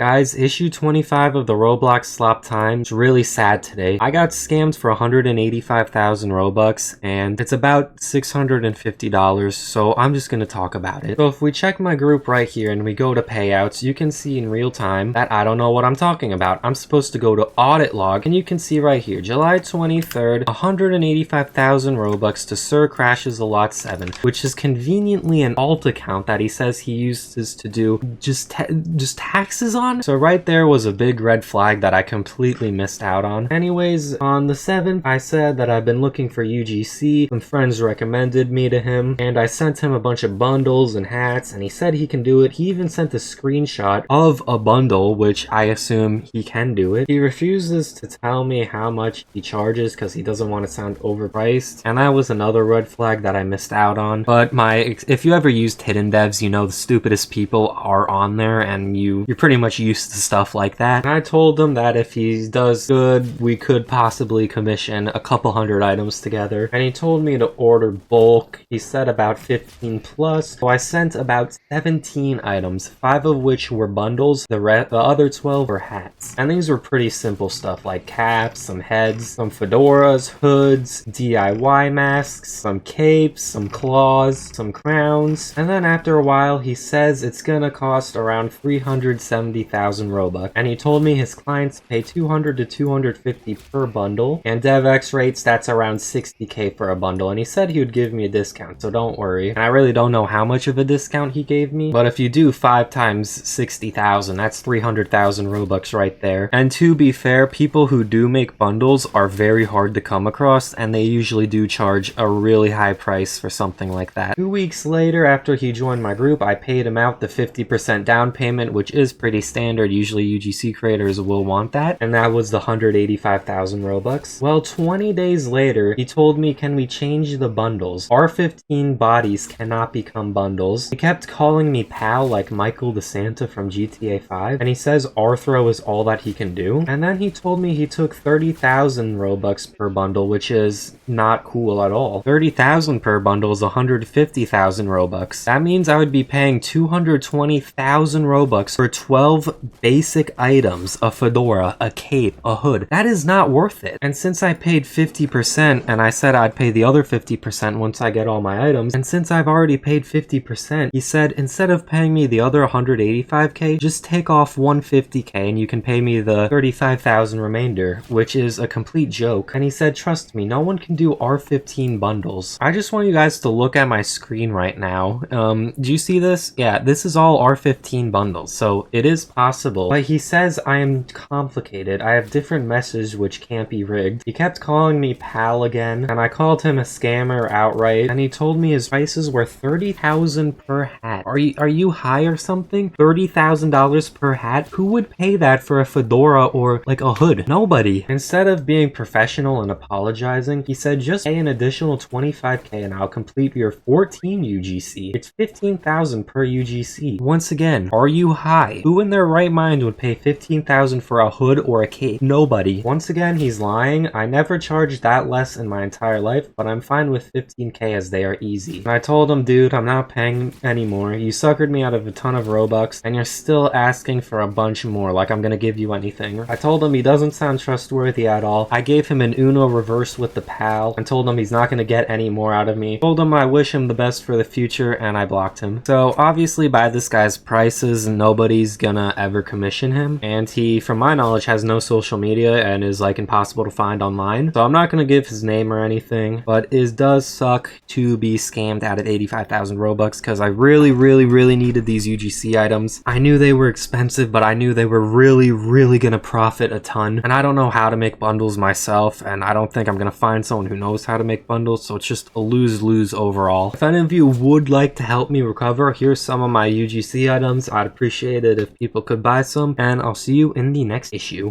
Guys, issue 25 of the Roblox Slop Time is really sad today. I got scammed for 185,000 Robux, and it's about $650, so I'm just gonna talk about it. So if we check my group right here and we go to payouts, you can see in real time that I don't know what I'm talking about. I'm supposed to go to audit log, and you can see right here, July 23rd, 185,000 Robux to Sir Crashes a Lot 7, which is conveniently an alt account that he says he uses to do just taxes on. So right there was a big red flag that I completely missed out on. Anyways, on the 7th, I said that I've been looking for UGC. Some friends recommended me to him, and I sent him a bunch of bundles and hats, and he said he can do it. He even sent a screenshot of a bundle, which I assume he can do it. He refuses to tell me how much he charges because he doesn't want to sound overpriced, and that was another red flag that I missed out on. But if you ever used hidden devs, you know the stupidest people are on there, and you're pretty much used to stuff like that. And I told him that if he does good, we could possibly commission a couple hundred items together. And he told me to order bulk. He said about 15 plus. So I sent about 17 items, 5 of which were bundles. The other 12 were hats. And these were pretty simple stuff like caps, some heads, some fedoras, hoods, DIY masks, some capes, some claws, some crowns. And then after a while, he says it's gonna cost around 370,000 Robux, and he told me his clients pay 200 to 250 per bundle, and DevX rates that's around 60k for a bundle, and he said he would give me a discount, so don't worry. And I really don't know how much of a discount he gave me, but if you do 5 times 60,000, that's 300,000 Robux right there. And to be fair, people who do make bundles are very hard to come across, and they usually do charge a really high price for something like that. 2 weeks later, after he joined my group, I paid him out the 50% down payment, which is pretty standard. Usually UGC creators will want that, and that was the 185,000 Robux. Well, 20 days later, he told me, can we change the bundles? R15 bodies cannot become bundles. He kept calling me pal like Michael DeSanta from GTA 5, and he says Arthro is all that he can do. And then he told me he took 30,000 Robux per bundle, which is not cool at all. 30,000 per bundle is 150,000 Robux. That means I would be paying 220,000 Robux for 12 basic items, a fedora, a cape, a hood. That is not worth it. And since I paid 50% and I said I'd pay the other 50% once I get all my items, and since I've already paid 50%, he said instead of paying me the other 185k, just take off 150k and you can pay me the 35,000 remainder, which is a complete joke. And he said, trust me, no one can do R15 bundles. I just want you guys to look at my screen right now. Do you see this? Yeah, this is all R15 bundles, so it is possible. But he says I am complicated. I have different messages which can't be rigged. He kept calling me pal again, and I called him a scammer outright, and he told me his prices were 30,000 per hat. Are you high or something? $30,000 per hat? Who would pay that for a fedora or like a hood? Nobody. Instead of being professional and apologizing, he said just pay an additional 25k and I'll complete your 14 UGC. It's 15,000 per UGC. Once again, are you high? Who in their right mind would pay 15,000 for a hood or a cape? Nobody. Once again, he's lying. I never charged that less in my entire life, but I'm fine with 15k as they are easy. And I told him, dude, I'm not paying anymore. You suckered me out of a ton of Robux, and you're still asking for a bunch more, like I'm gonna give you anything. I told him he doesn't sound trustworthy at all. I gave him an Uno reverse with the pal, and told him he's not gonna get any more out of me. Told him I wish him the best for the future, and I blocked him. So obviously by this guy's prices, nobody's gonna ever commission him, and he, from my knowledge, has no social media and is like impossible to find online. So I'm not gonna give his name or anything, but it does suck to be scammed out of 85,000 Robux because I really needed these UGC items. I knew they were expensive, but I knew they were really gonna profit a ton, and I don't know how to make bundles myself, and I don't think I'm gonna find someone who knows how to make bundles, so it's just a lose-lose overall. If any of you would like to help me recover, here's some of my UGC items. I'd appreciate it if people could buy some, and I'll see you in the next issue.